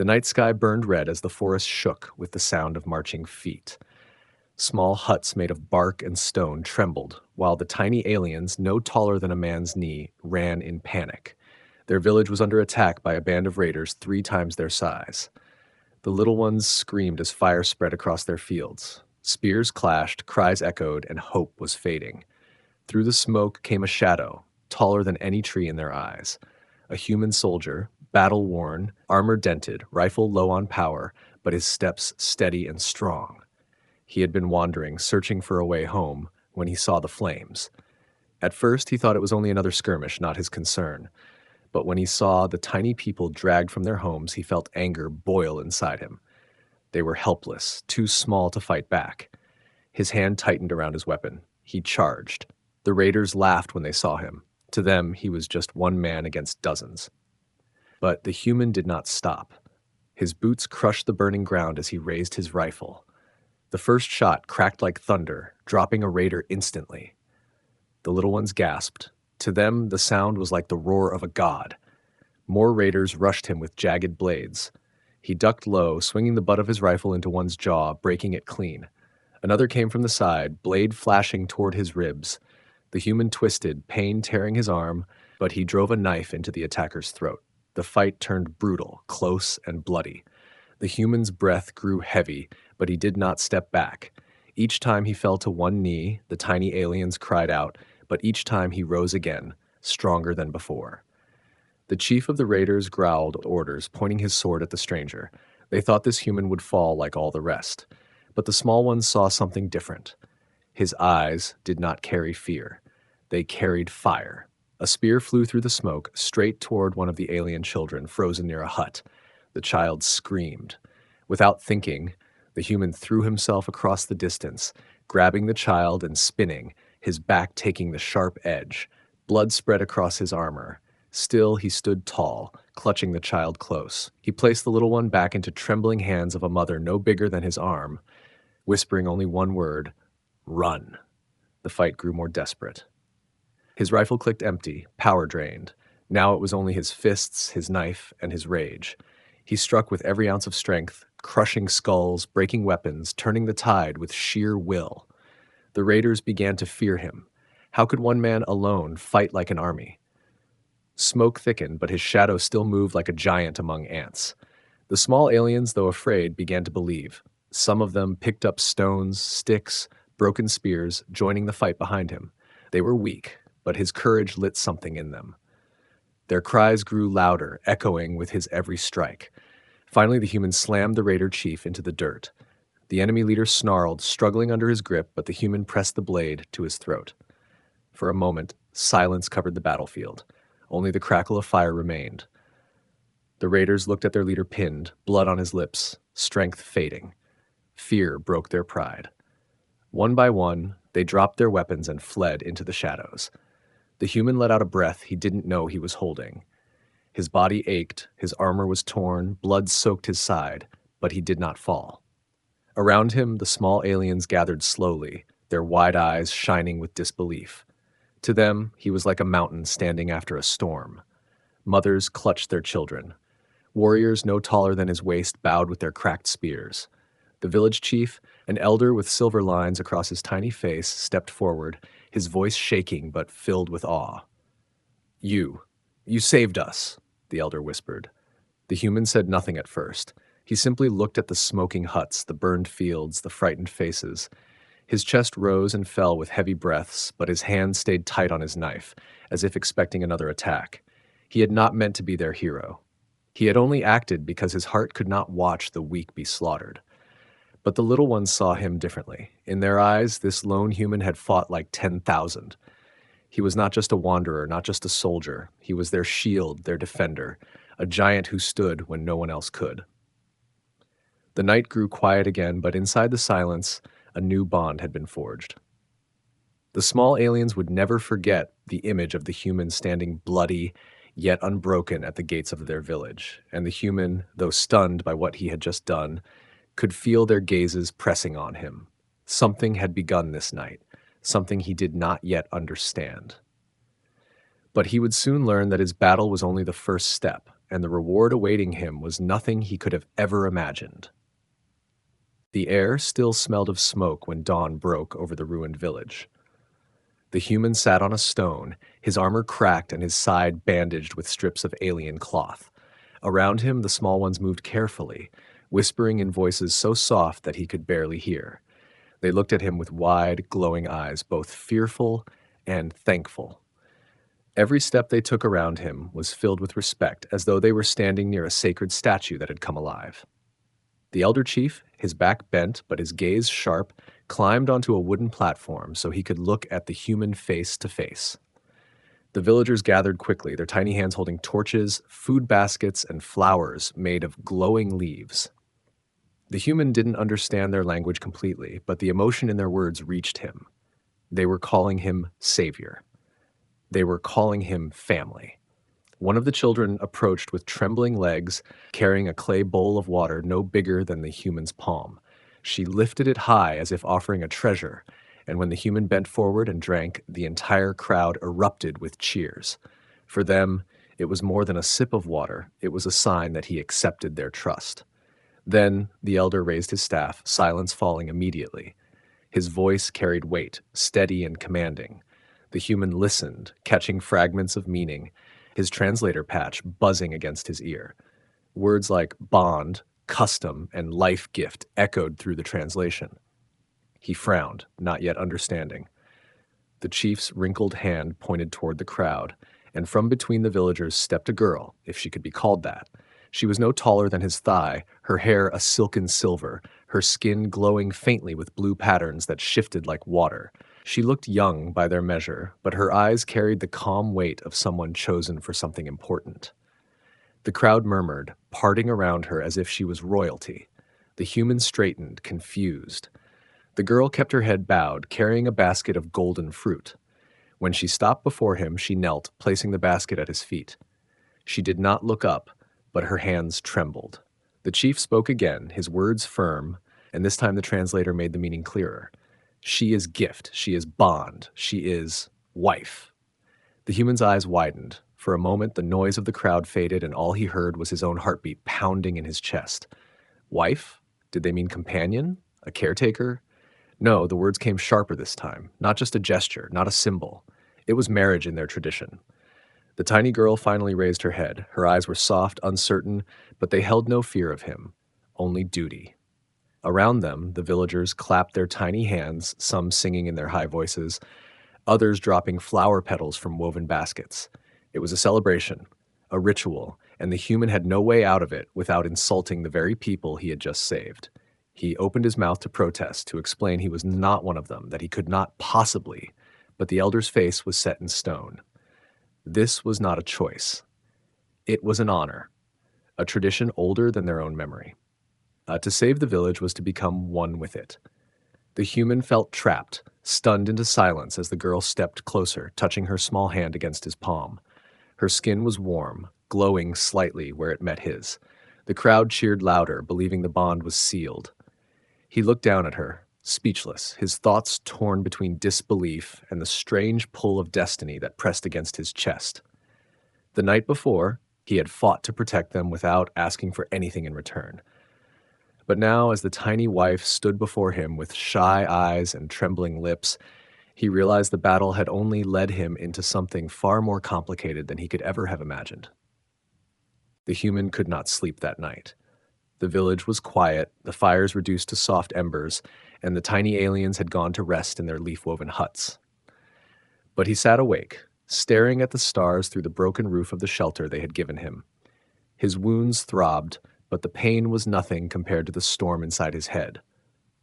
The night sky burned red as the forest shook with the sound of marching feet. Small huts made of bark and stone trembled, while the tiny aliens, no taller than a man's knee, ran in panic. Their village was under attack by a band of raiders 3 times their size. The little ones screamed as fire spread across their fields. Spears clashed, cries echoed, and hope was fading. Through the smoke came a shadow, taller than any tree in their eyes. A human soldier, battle-worn, armor-dented, rifle low on power, but his steps steady and strong. He had been wandering, searching for a way home, when he saw the flames. At first, he thought it was only another skirmish, not his concern. But when he saw the tiny people dragged from their homes, he felt anger boil inside him. They were helpless, too small to fight back. His hand tightened around his weapon. He charged. The raiders laughed when they saw him. To them, he was just one man against dozens. But the human did not stop. His boots crushed the burning ground as he raised his rifle. The first shot cracked like thunder, dropping a raider instantly. The little ones gasped. To them, the sound was like the roar of a god. More raiders rushed him with jagged blades. He ducked low, swinging the butt of his rifle into one's jaw, breaking it clean. Another came from the side, blade flashing toward his ribs. The human twisted, pain tearing his arm, but he drove a knife into the attacker's throat. The fight turned brutal, close, and bloody. The human's breath grew heavy, but he did not step back. Each time he fell to one knee, the tiny aliens cried out, but each time he rose again, stronger than before. The chief of the raiders growled orders, pointing his sword at the stranger. They thought this human would fall like all the rest. But the small ones saw something different. His eyes did not carry fear. They carried fire. A spear flew through the smoke, straight toward one of the alien children, frozen near a hut. The child screamed. Without thinking, the human threw himself across the distance, grabbing the child and spinning, his back taking the sharp edge. Blood spread across his armor. Still, he stood tall, clutching the child close. He placed the little one back into trembling hands of a mother no bigger than his arm, whispering only one word, "Run." The fight grew more desperate. His rifle clicked empty, power drained. Now it was only his fists, his knife, and his rage. He struck with every ounce of strength, crushing skulls, breaking weapons, turning the tide with sheer will. The raiders began to fear him. How could one man alone fight like an army? Smoke thickened, but his shadow still moved like a giant among ants. The small aliens, though afraid, began to believe. Some of them picked up stones, sticks, broken spears, joining the fight behind him. They were weak, but his courage lit something in them. Their cries grew louder, echoing with his every strike. Finally, the human slammed the raider chief into the dirt. The enemy leader snarled, struggling under his grip, but the human pressed the blade to his throat. For a moment, silence covered the battlefield. Only the crackle of fire remained. The raiders looked at their leader pinned, blood on his lips, strength fading. Fear broke their pride. One by one, they dropped their weapons and fled into the shadows. The human let out a breath he didn't know he was holding. His body ached, his armor was torn, blood soaked his side, but he did not fall. Around him, the small aliens gathered slowly, their wide eyes shining with disbelief. To them, he was like a mountain standing after a storm. Mothers clutched their children. Warriors no taller than his waist bowed with their cracked spears. The village chief, an elder with silver lines across his tiny face, stepped forward, his voice shaking but filled with awe. You saved us," the elder whispered. The human said nothing at first. He simply looked at the smoking huts, the burned fields, the frightened faces. His chest rose and fell with heavy breaths, but his hand stayed tight on his knife, as if expecting another attack. He had not meant to be their hero. He had only acted because his heart could not watch the weak be slaughtered. But the little ones saw him differently. In their eyes, this lone human had fought like 10,000. He was not just a wanderer, not just a soldier. He was their shield, their defender, a giant who stood when no one else could. The night grew quiet again, but inside the silence, a new bond had been forged. The small aliens would never forget the image of the human standing bloody, yet unbroken at the gates of their village, and the human, though stunned by what he had just done, could feel their gazes pressing on him. Something had begun this night, something he did not yet understand. But he would soon learn that his battle was only the first step, and the reward awaiting him was nothing he could have ever imagined. The air still smelled of smoke when dawn broke over the ruined village. The human sat on a stone, his armor cracked and his side bandaged with strips of alien cloth. Around him, the small ones moved carefully, whispering in voices so soft that he could barely hear. They looked at him with wide, glowing eyes, both fearful and thankful. Every step they took around him was filled with respect, as though they were standing near a sacred statue that had come alive. The elder chief, his back bent but his gaze sharp, climbed onto a wooden platform so he could look at the human face to face. The villagers gathered quickly, their tiny hands holding torches, food baskets, and flowers made of glowing leaves. The human didn't understand their language completely, but the emotion in their words reached him. They were calling him savior. They were calling him family. One of the children approached with trembling legs, carrying a clay bowl of water no bigger than the human's palm. She lifted it high as if offering a treasure, and when the human bent forward and drank, the entire crowd erupted with cheers. For them, it was more than a sip of water. It was a sign that he accepted their trust. Then the elder raised his staff, silence falling immediately. His voice carried weight, steady and commanding. The human listened, catching fragments of meaning, his translator patch buzzing against his ear. Words like bond, custom, and life gift echoed through the translation. He frowned, not yet understanding. The chief's wrinkled hand pointed toward the crowd, and from between the villagers stepped a girl, if she could be called that. She was no taller than his thigh, her hair a silken silver, her skin glowing faintly with blue patterns that shifted like water. She looked young by their measure, but her eyes carried the calm weight of someone chosen for something important. The crowd murmured, parting around her as if she was royalty. The human straightened, confused. The girl kept her head bowed, carrying a basket of golden fruit. When she stopped before him, she knelt, placing the basket at his feet. She did not look up, but her hands trembled. The chief spoke again, his words firm, and this time the translator made the meaning clearer. She is gift, she is bond, she is wife. The human's eyes widened. For a moment, the noise of the crowd faded, and all he heard was his own heartbeat pounding in his chest. Wife? Did they mean companion? A caretaker? No, the words came sharper this time. Not just a gesture, not a symbol. It was marriage in their tradition. The tiny girl finally raised her head. Her eyes were soft, uncertain, but they held no fear of him, only duty. Around them, the villagers clapped their tiny hands, some singing in their high voices, others dropping flower petals from woven baskets. It was a celebration, a ritual, and the human had no way out of it without insulting the very people he had just saved. He opened his mouth to protest, to explain he was not one of them, that he could not possibly, but the elder's face was set in stone. This was not a choice. It was an honor, a tradition older than their own memory. To save the village was to become one with it. The human felt trapped, stunned into silence as the girl stepped closer, touching her small hand against his palm. Her skin was warm, glowing slightly where it met his. The crowd cheered louder, believing the bond was sealed. He looked down at her, speechless, his thoughts torn between disbelief and the strange pull of destiny that pressed against his chest. The night before, he had fought to protect them without asking for anything in return. But now, as the tiny wife stood before him with shy eyes and trembling lips, he realized the battle had only led him into something far more complicated than he could ever have imagined. The human could not sleep that night. The village was quiet, the fires reduced to soft embers, and the tiny aliens had gone to rest in their leaf-woven huts. But he sat awake, staring at the stars through the broken roof of the shelter they had given him. His wounds throbbed, but the pain was nothing compared to the storm inside his head.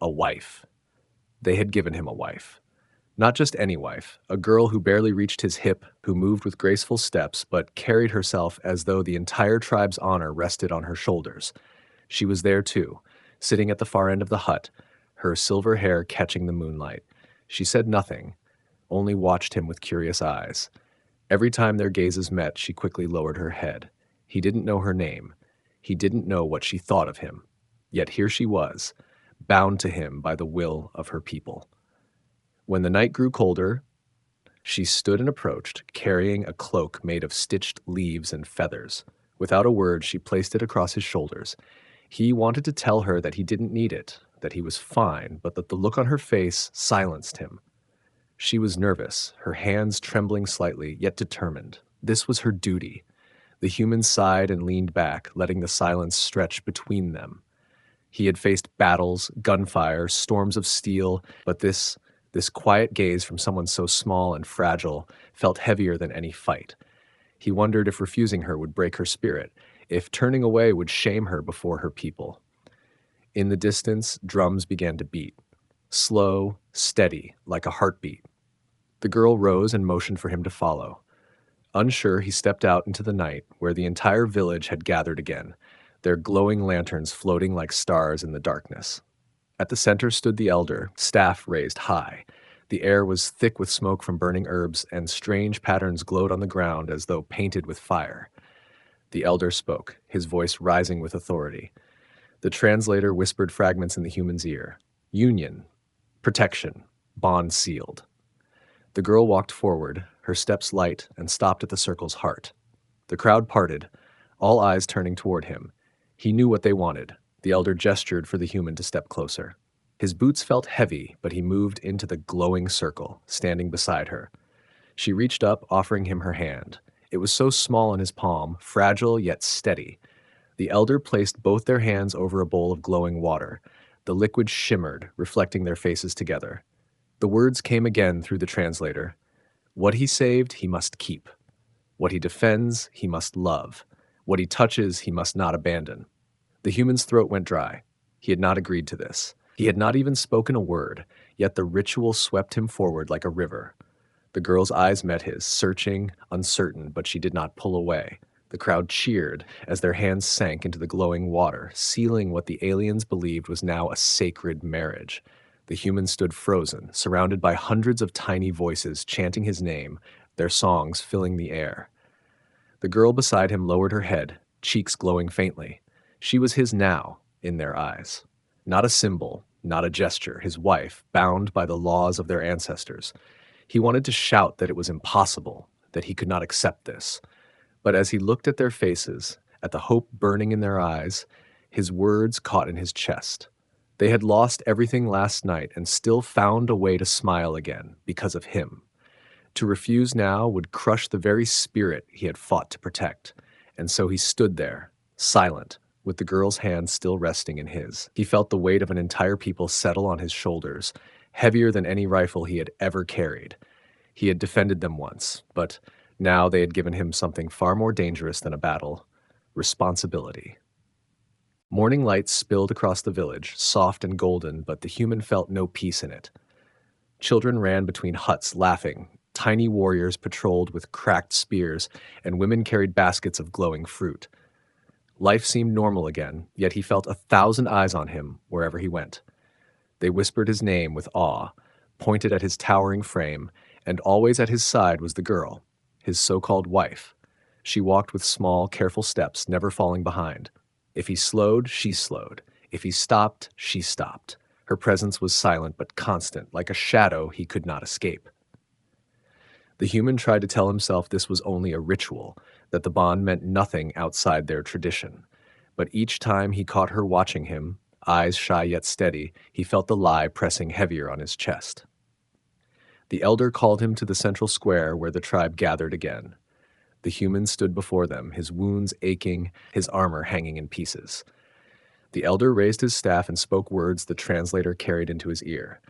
A wife. They had given him a wife. Not just any wife, a girl who barely reached his hip, who moved with graceful steps, but carried herself as though the entire tribe's honor rested on her shoulders. She was there too, sitting at the far end of the hut, her silver hair catching the moonlight. She said nothing, only watched him with curious eyes. Every time their gazes met, she quickly lowered her head. He didn't know her name. He didn't know what she thought of him. Yet here she was, bound to him by the will of her people. When the night grew colder, she stood and approached, carrying a cloak made of stitched leaves and feathers. Without a word, she placed it across his shoulders. He wanted to tell her that he didn't need it, that he was fine, but that the look on her face silenced him. She was nervous, her hands trembling slightly, yet determined. This was her duty. The human sighed and leaned back, letting the silence stretch between them. He had faced battles, gunfire, storms of steel, but this quiet gaze from someone so small and fragile felt heavier than any fight. He wondered if refusing her would break her spirit, if turning away would shame her before her people. In the distance, drums began to beat. Slow, steady, like a heartbeat. The girl rose and motioned for him to follow. Unsure, he stepped out into the night, where the entire village had gathered again, their glowing lanterns floating like stars in the darkness. At the center stood the elder, staff raised high. The air was thick with smoke from burning herbs, and strange patterns glowed on the ground as though painted with fire. The elder spoke, his voice rising with authority. The translator whispered fragments in the human's ear. Union, protection, bond sealed. The girl walked forward, her steps light, and stopped at the circle's heart. The crowd parted, all eyes turning toward him. He knew what they wanted. The elder gestured for the human to step closer. His boots felt heavy, but he moved into the glowing circle, standing beside her. She reached up, offering him her hand. It was so small in his palm, fragile yet steady. The elder placed both their hands over a bowl of glowing water. The liquid shimmered, reflecting their faces together. The words came again through the translator. What he saved, he must keep. What he defends, he must love. What he touches, he must not abandon. The human's throat went dry. He had not agreed to this. He had not even spoken a word, yet the ritual swept him forward like a river. The girl's eyes met his, searching, uncertain, but she did not pull away. The crowd cheered as their hands sank into the glowing water, sealing what the aliens believed was now a sacred marriage. The human stood frozen, surrounded by hundreds of tiny voices chanting his name, their songs filling the air. The girl beside him lowered her head, cheeks glowing faintly. She was his now, in their eyes. Not a symbol, not a gesture, his wife, bound by the laws of their ancestors. He wanted to shout that it was impossible, that he could not accept this. But as he looked at their faces, at the hope burning in their eyes, his words caught in his chest. They had lost everything last night and still found a way to smile again because of him. To refuse now would crush the very spirit he had fought to protect. And so he stood there, silent, with the girl's hand still resting in his. He felt the weight of an entire people settle on his shoulders, heavier than any rifle he had ever carried. He had defended them once, but now they had given him something far more dangerous than a battle: responsibility. Morning lights spilled across the village, soft and golden, but the human felt no peace in it. Children ran between huts, laughing. Tiny warriors patrolled with cracked spears, and women carried baskets of glowing fruit. Life seemed normal again, yet he felt 1,000 eyes on him wherever he went. They whispered his name with awe, pointed at his towering frame, and always at his side was the girl, his so-called wife. She walked with small, careful steps, never falling behind. If he slowed, she slowed. If he stopped, she stopped. Her presence was silent but constant, like a shadow he could not escape. The human tried to tell himself this was only a ritual, that the bond meant nothing outside their tradition. But each time he caught her watching him, eyes shy yet steady, he felt the lie pressing heavier on his chest. The elder called him to the central square where the tribe gathered again. The human stood before them, his wounds aching, his armor hanging in pieces. The elder raised his staff and spoke words the translator carried into his ear.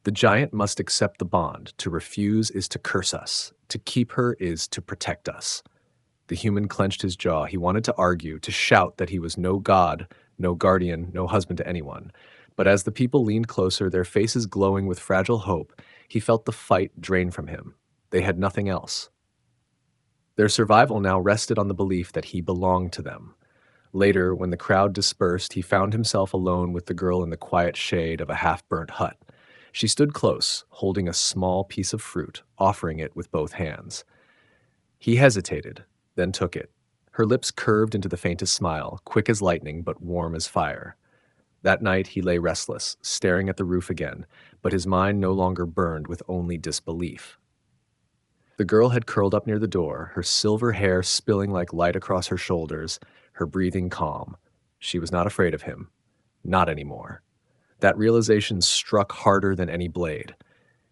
The giant must accept the bond. To refuse is to curse us. To keep her is to protect us. The human clenched his jaw. He wanted to argue, to shout that he was no god, no guardian, no husband to anyone. But as the people leaned closer, their faces glowing with fragile hope, he felt the fight drain from him. They had nothing else. Their survival now rested on the belief that he belonged to them. Later, when the crowd dispersed, he found himself alone with the girl in the quiet shade of a half-burnt hut. She stood close, holding a small piece of fruit, offering it with both hands. He hesitated, then took it. Her lips curved into the faintest smile, quick as lightning but warm as fire. That night he lay restless, staring at the roof again, but his mind no longer burned with only disbelief. The girl had curled up near the door, her silver hair spilling like light across her shoulders, her breathing calm. She was not afraid of him. Not anymore. That realization struck harder than any blade.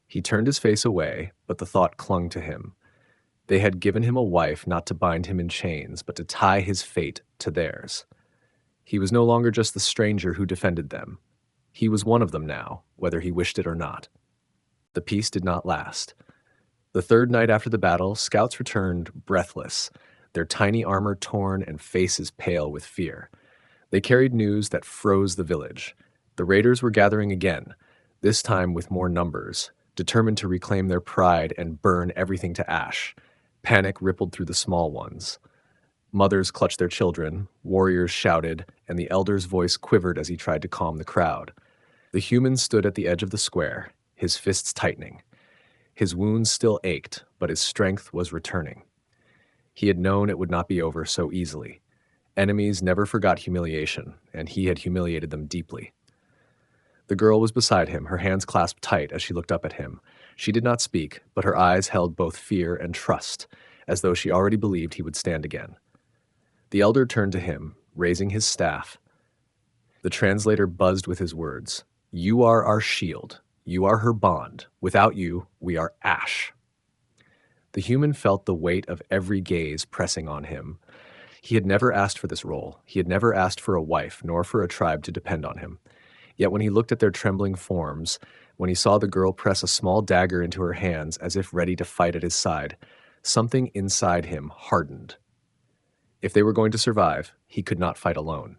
He turned his face away, but the thought clung to him. They had given him a wife not to bind him in chains, but to tie his fate to theirs. He was no longer just the stranger who defended them. He was one of them now, whether he wished it or not. The peace did not last. The third night after the battle, scouts returned breathless, their tiny armor torn and faces pale with fear. They carried news that froze the village. The raiders were gathering again, this time with more numbers, determined to reclaim their pride and burn everything to ash. Panic rippled through the small ones. Mothers clutched their children, warriors shouted, and the elder's voice quivered as he tried to calm the crowd. The human stood at the edge of the square, his fists tightening. His wounds still ached, but his strength was returning. He had known it would not be over so easily. Enemies never forgot humiliation, and he had humiliated them deeply. The girl was beside him, her hands clasped tight as she looked up at him. She did not speak, but her eyes held both fear and trust, as though she already believed he would stand again. The elder turned to him, raising his staff. The translator buzzed with his words. "You are our shield. You are her bond. Without you, we are ash." The human felt the weight of every gaze pressing on him. He had never asked for this role. He had never asked for a wife, nor for a tribe to depend on him. Yet when he looked at their trembling forms, when he saw the girl press a small dagger into her hands as if ready to fight at his side, something inside him hardened. If they were going to survive, he could not fight alone.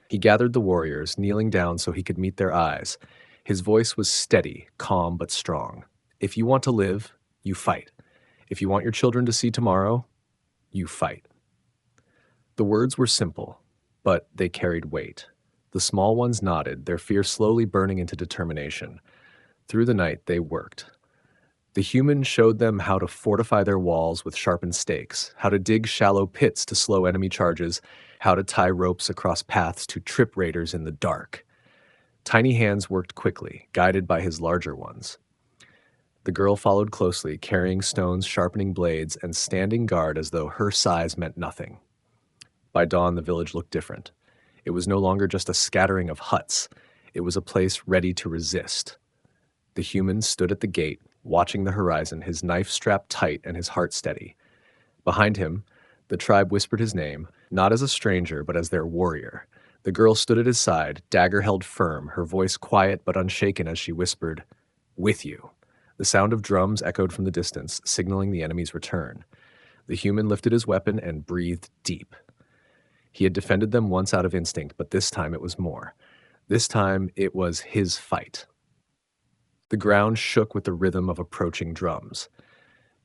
He gathered the warriors, kneeling down so he could meet their eyes. His voice was steady, calm, but strong. If you want to live, you fight. If you want your children to see tomorrow, you fight. The words were simple, but they carried weight. The small ones nodded, their fear slowly burning into determination. Through the night, they worked. The human showed them how to fortify their walls with sharpened stakes, how to dig shallow pits to slow enemy charges, how to tie ropes across paths to trip raiders in the dark. Tiny hands worked quickly, guided by his larger ones. The girl followed closely, carrying stones, sharpening blades, and standing guard as though her size meant nothing. By dawn, the village looked different. It was no longer just a scattering of huts. It was a place ready to resist. The human stood at the gate, watching the horizon, his knife strapped tight and his heart steady. Behind him, the tribe whispered his name, not as a stranger, but as their warrior. The girl stood at his side, dagger held firm, her voice quiet but unshaken as she whispered, "With you." The sound of drums echoed from the distance, signaling the enemy's return. The human lifted his weapon and breathed deep. He had defended them once out of instinct, but this time it was more. This time it was his fight. The ground shook with the rhythm of approaching drums.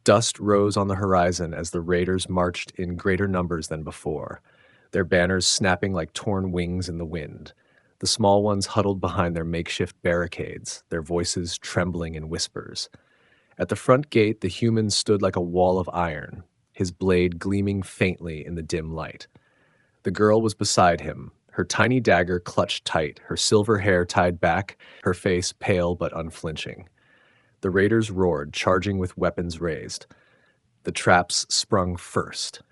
Dust rose on the horizon as the raiders marched in greater numbers than before, their banners snapping like torn wings in the wind. The small ones huddled behind their makeshift barricades, their voices trembling in whispers. At the front gate, the human stood like a wall of iron, his blade gleaming faintly in the dim light. The girl was beside him, her tiny dagger clutched tight, her silver hair tied back, her face pale but unflinching. The raiders roared, charging with weapons raised. The traps sprung first.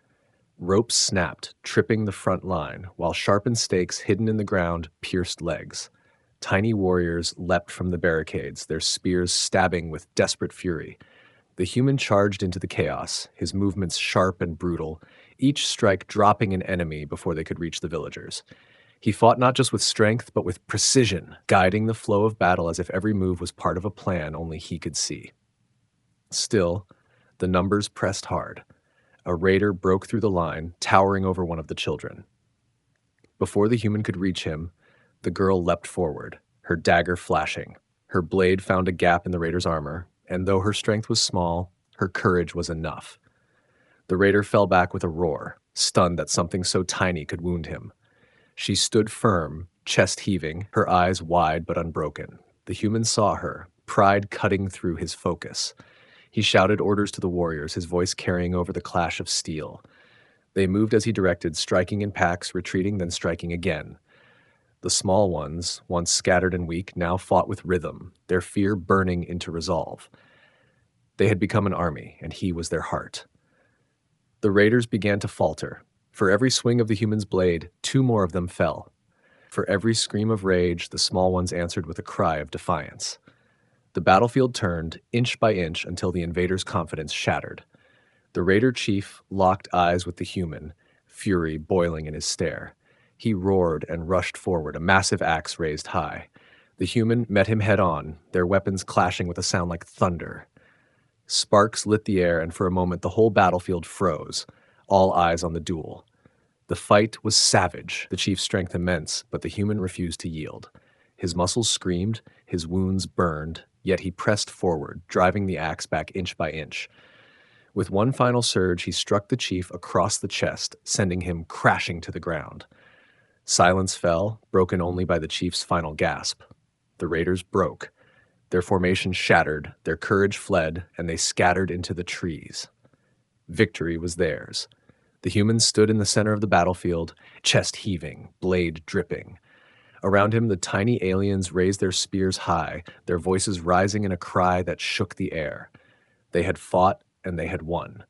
Ropes snapped, tripping the front line, while sharpened stakes hidden in the ground pierced legs. Tiny warriors leapt from the barricades, their spears stabbing with desperate fury. The human charged into the chaos, his movements sharp and brutal, each strike dropping an enemy before they could reach the villagers. He fought not just with strength, but with precision, guiding the flow of battle as if every move was part of a plan only he could see. Still, the numbers pressed hard. A raider broke through the line, towering over one of the children. Before the human could reach him, the girl leapt forward, her dagger flashing. Her blade found a gap in the raider's armor, and though her strength was small, her courage was enough. The raider fell back with a roar, stunned that something so tiny could wound him. She stood firm, chest heaving, her eyes wide but unbroken. The human saw her, pride cutting through his focus. He shouted orders to the warriors, his voice carrying over the clash of steel. They moved as he directed, striking in packs, retreating, then striking again. The small ones, once scattered and weak, now fought with rhythm, their fear burning into resolve. They had become an army, and he was their heart. The raiders began to falter. For every swing of the human's blade, two more of them fell. For every scream of rage, the small ones answered with a cry of defiance. The battlefield turned, inch by inch, until the invaders' confidence shattered. The raider chief locked eyes with the human, fury boiling in his stare. He roared and rushed forward, a massive axe raised high. The human met him head on, their weapons clashing with a sound like thunder. Sparks lit the air, and for a moment the whole battlefield froze, all eyes on the duel. The fight was savage, the chief's strength immense, but the human refused to yield. His muscles screamed, his wounds burned, yet he pressed forward, driving the axe back inch by inch. With one final surge, he struck the chief across the chest, sending him crashing to the ground. Silence fell, broken only by the chief's final gasp. The raiders broke. Their formation shattered, their courage fled, and they scattered into the trees. Victory was theirs. The humans stood in the center of the battlefield, chest heaving, blade dripping. Around him, the tiny aliens raised their spears high, their voices rising in a cry that shook the air. They had fought, and they had won.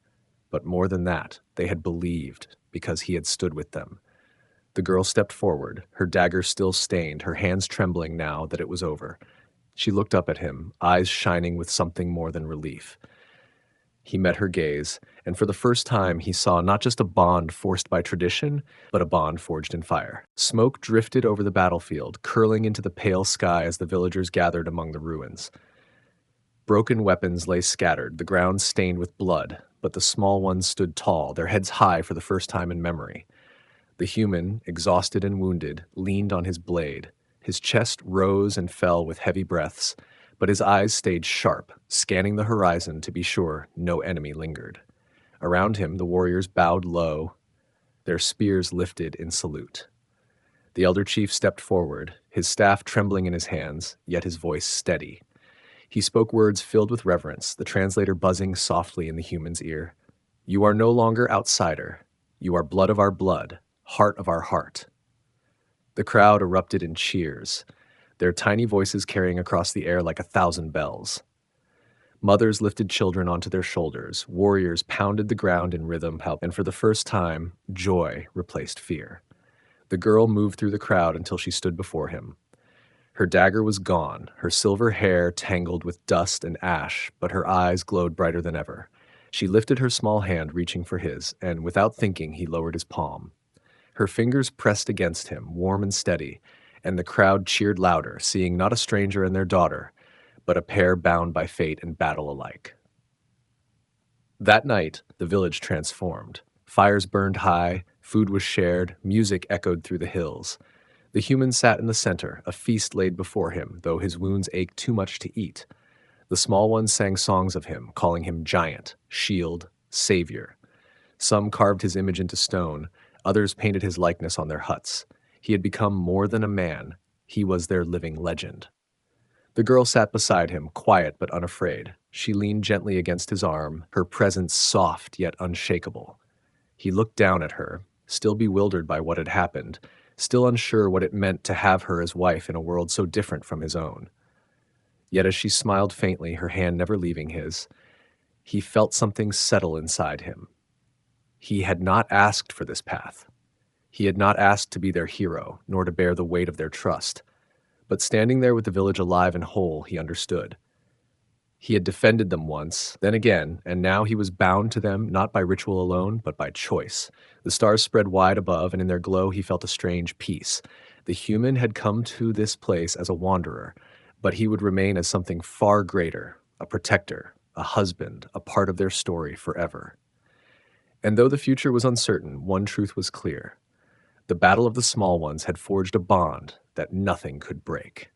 But more than that, they had believed, because he had stood with them. The girl stepped forward, her dagger still stained, her hands trembling now that it was over. She looked up at him, eyes shining with something more than relief. He met her gaze, and for the first time he saw not just a bond forced by tradition, but a bond forged in fire. Smoke drifted over the battlefield, curling into the pale sky as the villagers gathered among the ruins. Broken weapons lay scattered, the ground stained with blood, but the small ones stood tall, their heads high for the first time in memory. The human, exhausted and wounded, leaned on his blade. His chest rose and fell with heavy breaths, but his eyes stayed sharp, scanning the horizon to be sure no enemy lingered. Around him, the warriors bowed low, their spears lifted in salute. The elder chief stepped forward, his staff trembling in his hands, yet his voice steady. He spoke words filled with reverence, the translator buzzing softly in the human's ear. "You are no longer outsider. You are blood of our blood, heart of our heart." The crowd erupted in cheers, their tiny voices carrying across the air like 1,000 bells. Mothers lifted children onto their shoulders, warriors pounded the ground in rhythm, and for the first time, joy replaced fear. The girl moved through the crowd until she stood before him. Her dagger was gone, her silver hair tangled with dust and ash, but her eyes glowed brighter than ever. She lifted her small hand, reaching for his, and without thinking, he lowered his palm. Her fingers pressed against him, warm and steady, and the crowd cheered louder, seeing not a stranger and their daughter, but a pair bound by fate and battle alike. That night, the village transformed. Fires burned high, food was shared, music echoed through the hills. The human sat in the center, a feast laid before him, though his wounds ached too much to eat. The small ones sang songs of him, calling him giant, shield, savior. Some carved his image into stone, others painted his likeness on their huts. He had become more than a man. He was their living legend. The girl sat beside him, quiet but unafraid. She leaned gently against his arm, her presence soft yet unshakable. He looked down at her, still bewildered by what had happened, still unsure what it meant to have her as wife in a world so different from his own. Yet as she smiled faintly, her hand never leaving his, he felt something settle inside him. He had not asked for this path. He had not asked to be their hero, nor to bear the weight of their trust. But standing there with the village alive and whole, he understood. He had defended them once, then again, and now he was bound to them not by ritual alone, but by choice. The stars spread wide above, and in their glow he felt a strange peace. The human had come to this place as a wanderer, but he would remain as something far greater, a protector, a husband, a part of their story forever. And though the future was uncertain, one truth was clear. The battle of the small ones had forged a bond that nothing could break.